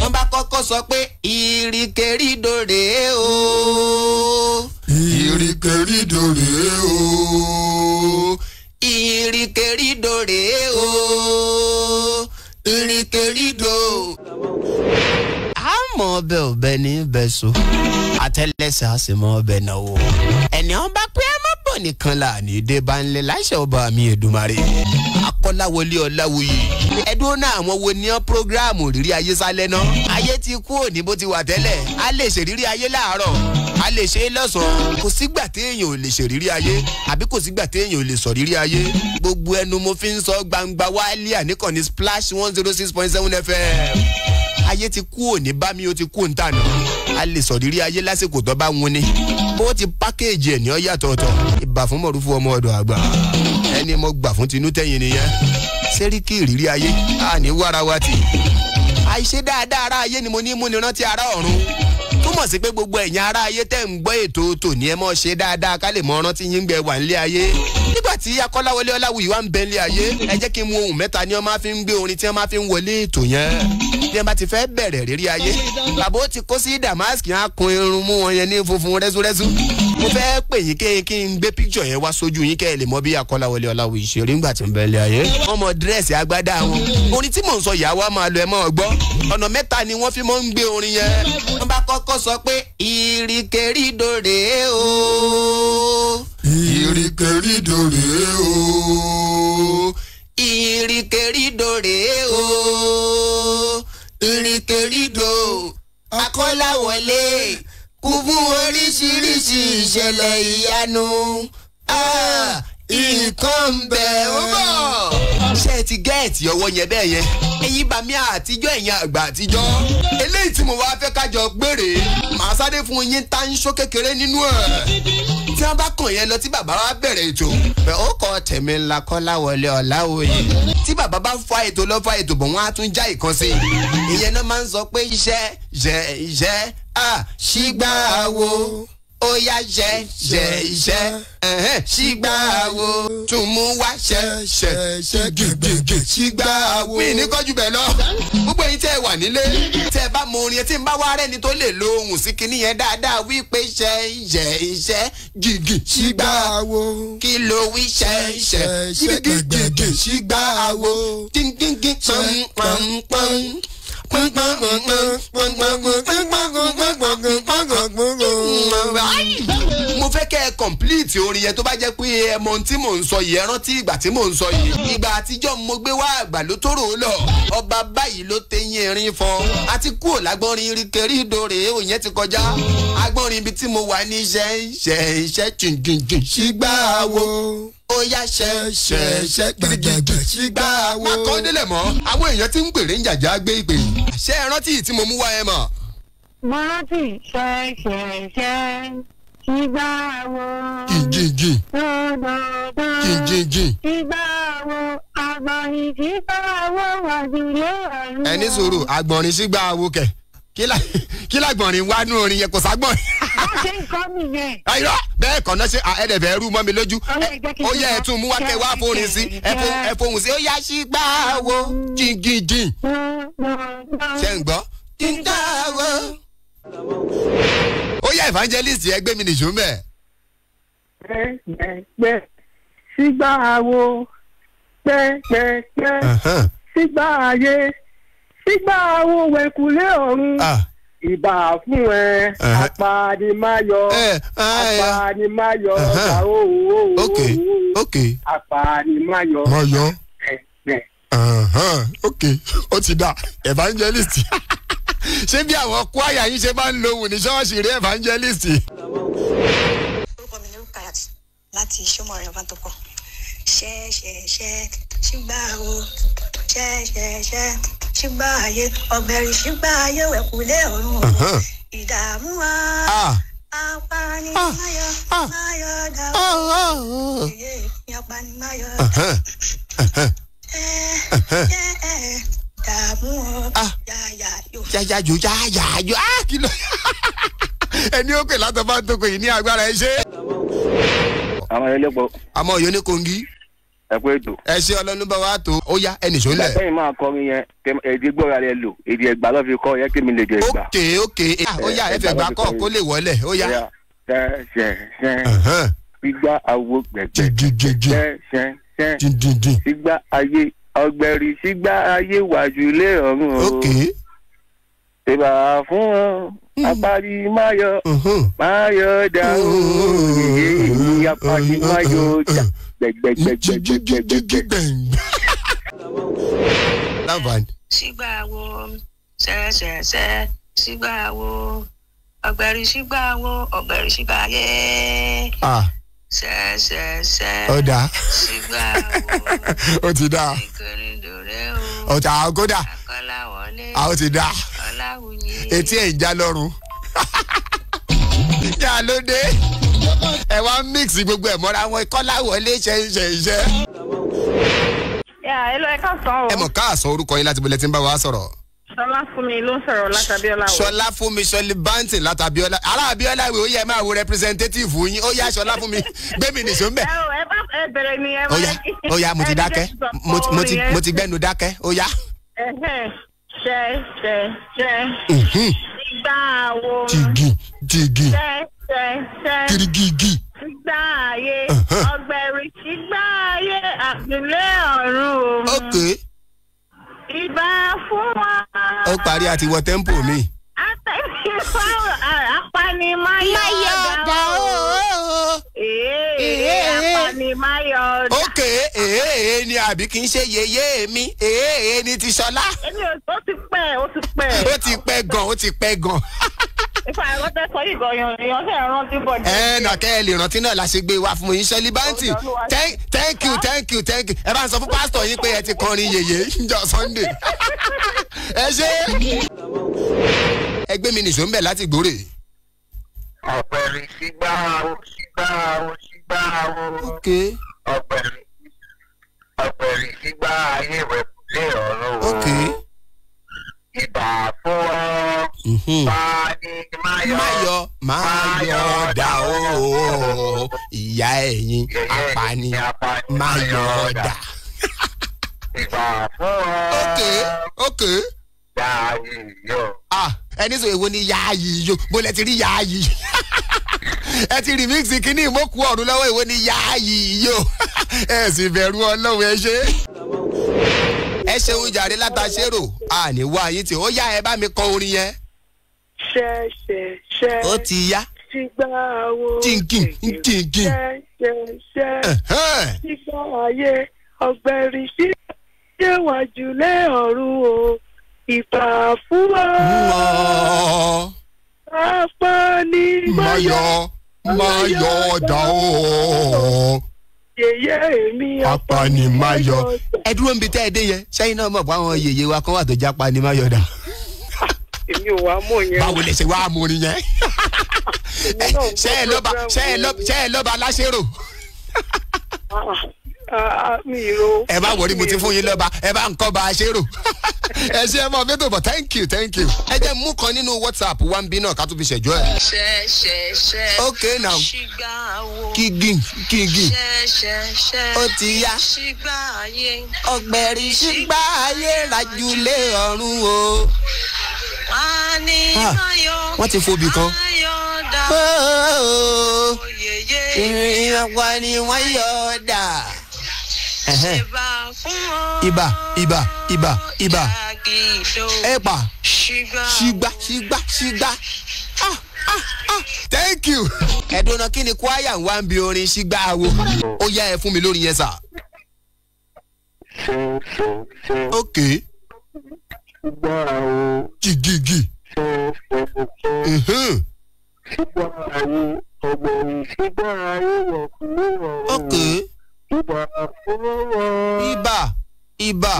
wọ́n bá kọ́kọ́ sọ pé ìrìkèrìdò rèé o. ìrìkèrìdò rèé o. ìrìkèrìdò rèé o. ìrìkèrìdò. àmọ́ ọbẹ̀ ọbẹ̀ ní bẹ́sọ̀ àtẹ́lẹsẹ̀ á sì mọ ọbẹ̀ náà wò. ẹni wọn bá pé ẹ má bọ̀ nìkan là ní dé bá ń lé láṣẹ ọba mi Èdùmàrè. Akọ́láwọlé Ọláwuyì. ẹdún náà àwọn wo ní ọ́ prógráàmù rírí ayé sálẹ̀ náà. ayé ti kú òní bó ti wà tẹ́lẹ̀. a lè ṣèrírí ayé láàárọ̀, a lè ṣe é lọ́sàn-án. kò sígbà téèyàn ò lè ṣèrírí ayé àbí kò sígbà téèyàn ò lè sọ rírí ayé. gbogbo ẹnu mo fi ń sọ gbangba wálé àníkànnì Splash 106.7 FM. ayé ti kú òní bá mi ó ti kú ntànà. a lè sọ rírí ayé lásìkò tó bá ń wuni. bó ti pákéèjì ẹ̀ ní ọ yàtọ̀ ọ̀tọ̀. ìbà fún Mọ̀rúfú ọmọ ọ̀dọ̀ àgbà. ẹni mo gbà fún tinú tẹ̀yìn nìyẹn. sẹ́ríkì ìrírí ayé a ní wárawátì. àìṣe dáadáa ara ayé ni mo ní múni rántí ara ọ̀run. túmọ̀ sí pé gbogbo ẹ̀yin ara ayé tẹ̀ ń gbọ́ ètò tòní ẹ mọ́ ṣe dáadáa ká lè mọ rántí yín gbẹ wà nílé ayé. nígbà tí Akọ́láwọlé Ọláwuyì wà ń bẹ nílé ayé ẹ jẹ́ kí n mú ohun mẹ́ta ni wọ́n máa fi ń gbé orin tí wọ́n máa fi ń wọlé ètò yẹn. bí wọ́n bá ti fẹ́ bẹ̀rẹ̀ rírí ayé bàbá ó ti kó sí Damask á kun irun mú wọn yẹn ní funfun rẹ́súrẹ́sú. mo fẹ́ pè yín kí n gbé píkṣọ̀ yẹn wá sójú yín kẹ́ ẹ lè mọ bí Akọ́láwọlé Ọláwuyì ṣe rí nígbà tí ń bẹ nílé ayé. ọmọ dírẹ́sì agbádá wọn orin tí mò ń sọ ìyá wa máa lọ ẹ mọ́ gbọ́. ọ̀nà mẹ́ta ni wọ́n fi mọ́ ń gbé orin yẹn. wọ́n bá kọ́kọ́ sọ pé ìrìkèrìdò rèé o. ìrìkèrìdò rèé o. ìrìkèrìdò rèé o. ìrìkèrìdò. Akọ́láwọlé kún fún oríṣiríṣi ìṣẹ̀lẹ̀ ìyanu. nǹkan ń bẹ̀ ó bọ̀. ṣé ẹ ti gẹ́ẹ̀tì ọwọ́ yẹn bẹ́ẹ̀ yẹn? ẹ̀yin bá mi àtijọ́ ẹ̀yin àgbà àtijọ́. eléyìí tí mo wá fẹ́ kájọ gbére màá sáré fún yín tá ń ṣó kékeré nínú ẹ̀. tí wọ́n bá kàn yẹn lọ tí bàbá wa bẹ̀rẹ̀ ètò. ó kọ́ tẹ̀mí ńlá Kọ́láwọlé Ọláwuyì. tí bàbá bá fa ètò lọ fa ètò bọ̀ wọ́n á tún já ìkan sí i. ìyẹn náà máa ń sọ pé iṣẹ́ ṣígbà wo. ó yá iṣẹ́ ṣígbà wo. tún mú wá ṣẹ́ gègé ṣígbà wo. mi ní kọ́jú bẹ́ẹ̀ lọ. gbogbo ẹ̀yin tẹ́ ẹ wà nílé tẹ́ ẹ bá mọ orin yẹn tí ń bá wá rẹ́ni tó lè lo ohùn sí kinní yẹn dáadáa wí pé iṣẹ́ gègé ṣígbà wo. kí ló wí iṣẹ́ gègé ṣígbà wo. kíngíngín pọ́npọ́n. mo fẹ́ kẹ́ ẹ complete orin yẹn tó bá jẹ́ pé ẹ mọ ohun tí mò ń sọ yìí ẹ rántí ìgbà tí mò ń sọ yìí. ìgbà àtijọ́ mo gbé wá àgbà ló tóró lọ ọba báyìí ló tẹ̀yìn erin fọ. a ti kúrò lágbọ́nrin ìrìkèrìdò rèé òyìn ti kọjá. agbọ́nrin ibi tí mo wà ní iṣẹ́ jìngìngìn ṣígbà wo. ó yá ṣẹ́ gbẹ̀gbẹ̀ ṣígbà wo. má kọ́ délẹ̀ mọ́ àwọn èèyàn tí ń pèrè ń jàjà gbé ìpè. ṣé ẹ rántí tí mo mú wá ẹ mọ̀. mo rántí ṣẹ́ ṣígbà wo. jìngìngìn jìngìngìn. ṣígbà wo àgbọ̀nrín ṣígbà wo wà sílé ọ̀run. ẹni sùúrù àgbọ̀nrín ṣígbà wo kẹ̀ kí lágbọ̀nrín wá nú orin yẹn kò ságbọ̀n. a ṣe ń kọ́ nìyẹn. ayọ̀ bẹ́ẹ̀ kọ́ náà ṣe ẹ̀ẹ́dẹ̀fẹ̀ rú mọ́ mi lójú. ó yẹ ẹ̀ tún mú wá kẹ́ wá fórin sí ẹ fohùn sí ó yá ṣígbà wo jìngìngìn. ṣé ń gbọ́ ṣígbà wo. ó yá evangelist ẹ gbé mi nìṣó mẹ́. pẹ́ẹ́pẹ́ ṣígbà wo pẹ́ẹ́pẹ́ ṣígbà ayé ṣígbà wo wẹ̀kùlé ọ̀run. ìbà fún ẹ apanimayọ apanimayọ ok apanimayọ. mayọ ok ó ti dá evangelist ṣé bí àwọn kwaya yín ṣe máa ń lo ohùn ní ṣọ́ọ̀ṣì rí evangelist. orúkọ mi ni Rukayat láti Ṣómọ̀rẹ́ Ọbántọ́kọ̀. ṣẹ́ ṣígbà wo ṣẹ́ ṣígbà ayé ọ̀gbẹ̀rì ṣígbà ayé wẹ̀kùlé ọ̀run ìdààmú wa apanimayọ dáwọ́ apanimayọ dààmú yáyájò kí ló ẹni ó pè látọ̀ bá ń tó kò yìí ní agbára ẹ ṣe. àwọn ẹlẹ́pọ̀. àmọ́ Ọ̀yọ́ ní Kogi. ẹ pé ètò. ẹ ṣe ọlọ́run bá wa tó ó yá ẹnì ṣó lẹ̀. lẹ́yìn máa kọrin yẹn èdè gbọ́ra rẹ lò èdè ẹ̀gbá lọ́ fi kọ́ yẹ kí mi lè dé ẹ̀gbá. ókè ó yá ẹ fẹ́ gbà kọ́ kó lè wọlé ó yá. ṣẹ́ gbígbá àwo gbẹ̀gbẹ̀ ṣẹ́ sígbà ayé ọgbẹ̀rì sígbà ayé wájú lé ọ̀run o. ìbà fún ọ apárí máyọ̀ dá o yèyé apárí máyọ̀ dá gbẹ̀gbẹ̀gbẹ̀gbẹ̀gbẹ̀gbẹ̀. sígbà wo ṣẹ́ṣẹ́ṣẹ́ sígbà wo ọgbẹ̀rì sígbà wo ọgbẹ̀rì sígbà yé. ṣẹ́ṣẹ́ṣẹ́ ó dáa sígbà wo ó ti dáa ó ta àgódà ó ti dáa etí ẹ̀ ń já lọ́rùn yà ló dé ẹ wá mix gbogbo ẹ̀ mọ́ra wọn Kọ́láwọlé ṣe. ẹ lọ ẹ ká sọ ọ. ẹ mọ̀ káàsán orúkọ yín láti bọ̀lẹ̀ tí ń bá wa sọ̀rọ̀. Ṣọlá fún mi ló ń sọ̀rọ̀ látàbíọ́lá o. Ṣọlá fún mi Ṣọlí bántì látàbíọ́lá ará Abíọ́lá ìwé ó yẹ máa wo representative yín ó yá Ṣọlá fún mi gbẹ́mí nìṣó ń bẹ̀. ẹ bẹ̀rẹ̀ ni ẹ máa kí. ó yá mo ti dákẹ́ mo ti gbẹ́nu dákẹ́ ó yá. ṣe. Ìgbà wo. Jìgì. Ṣe. Kirigigi. Ìgbà ayé ọgbẹ̀rì ìgbà ayé àpilẹ̀ ọ̀run o. Okay. Ìbá fún wa. Ó parí àti wọ tẹ́ḿpù mi. Apanimayọ̀dá o. Apanimayọ̀dá. Ok, ni àbí kì í ṣe yeye mi, ni ti Ṣọlá. Ó ti pẹ́ gan. Ìfà ẹ̀rọ tẹ́ sọ yìí gan yan ṣe rántí bọ̀ díẹ̀. Nàkẹ́ ẹ lè rántí náà la ṣe gbé wa fún yín Ṣọlí bántì. Thank you. Ẹ bá ń sọ fún pásítọ̀ yín pé ẹ ti kọrin yèyé níjọ́ Sunday. Ẹ ṣe. Ẹgbẹ́ mi nìṣó ń bẹ̀ láti gbòòrè. ọ̀pẹ̀rì sígbà o. Ok. ọ̀pẹ̀rì sígbà ayé rẹ̀ lé ọ̀run o. Ok. Ìbà fún ọ. Máyọ̀ dà o. Ìyá ẹ̀yin apani máyọ̀ dà. Ìbà fún ọ. Ok. Yáàyè yọ. Ẹni sọ èwo ni yáàyè yó bó lẹ ti rí yáàyè. Ẹ ti remix kínní ìmọ̀kù ọ̀run lọ́wọ́ èwo ni yáàyè yó. Ẹ sì bẹ̀rù Ọlọ́run ẹ ṣe. Ẹ ṣeun jàre látàṣérò àní wá yín tí ó yá ẹ bá mi kọ orin yẹn. Ṣe. Ó ti yá. Sígbà wo. Jìngìn. Ṣe. Sígbà ayé ọgbẹ̀rì sí ayé wájú lé ọ̀run o. Ìbà fún ọ. Apanimayọ̀ dà o. Yèyé mi apanimayọ̀. Ẹ dúró níbi tẹ́ ẹ dé yẹn sẹ́yìn náà mọ̀ pé àwọn yèyé wa kan wà tó já apanimayọ̀ dà. Èmi ò wá mọ̀ yẹn. Báwo lè ṣe wá mú orin yẹn? Ṣé ẹ lọ́ba aláṣẹ́rò? Mi ro. Ẹ bá wọrí mo ti fún yín lọ́ba ẹ bá ń kọ́ bá a ṣérò. Ẹ ṣe ẹ mọ fẹ́tò bọ̀ thank you. Ẹ jẹ́ mú kan nínú WhatsApp wa ń bí náà ká tún fi ṣẹ̀jọ́ ẹ̀. ṣe. Okay now. Ṣígbà wo. Kígì. ṣe. Ó ti yá. Ṣígbà ayé. Ọ̀gbẹ̀rì ṣígbà ayé rajulé ọ̀run o. Wọ́n ní máyọ̀. Wọ́n ti fobì kan. Máyọ̀ dá. Ìrìn àpá ni wọ́n yọ̀ dà. Ìbà fún ọ. Ìbà. Ẹ̀pà. Ṣígbà. Thank you. Ẹ̀dùnà kí ni kwaya wá ń bi orin ṣígbà wo? Ó yá ẹ fún mi lórí yẹn sà. Ok. Jìgì. Ok. Ìbà.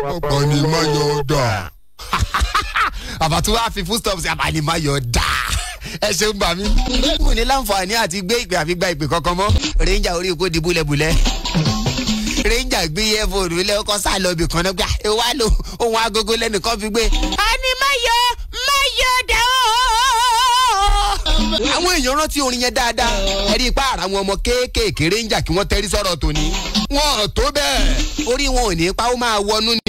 Apanimayọ̀ dà. Àbàtú wa fi full stop sí apanimayọ̀ dà. Ẹ ṣeun bà mí. Mo ní láǹfààní àti gbé ìpè àfi gba ìpè kankan mọ́. Ranger orí ikú di búlẹ̀búlẹ̀. Ranger gbé earphone lẹ́ ọkọ̀ sá lọ ibì kan náà gbà. Ẹ wá lo ohun agogo lẹ́nìkan fi gbé. Apanimayọ̀ dà o. àwọn èèyàn rántí orin yẹn dáadáa ẹ̀rí ipá ara àwọn ọmọ kéékèèké ń jà kí wọ́n tẹrí sọ̀rọ̀ tòní wọn ò tó bẹ́ẹ̀ orí wọn ò ní pa ó máa wọnú ni.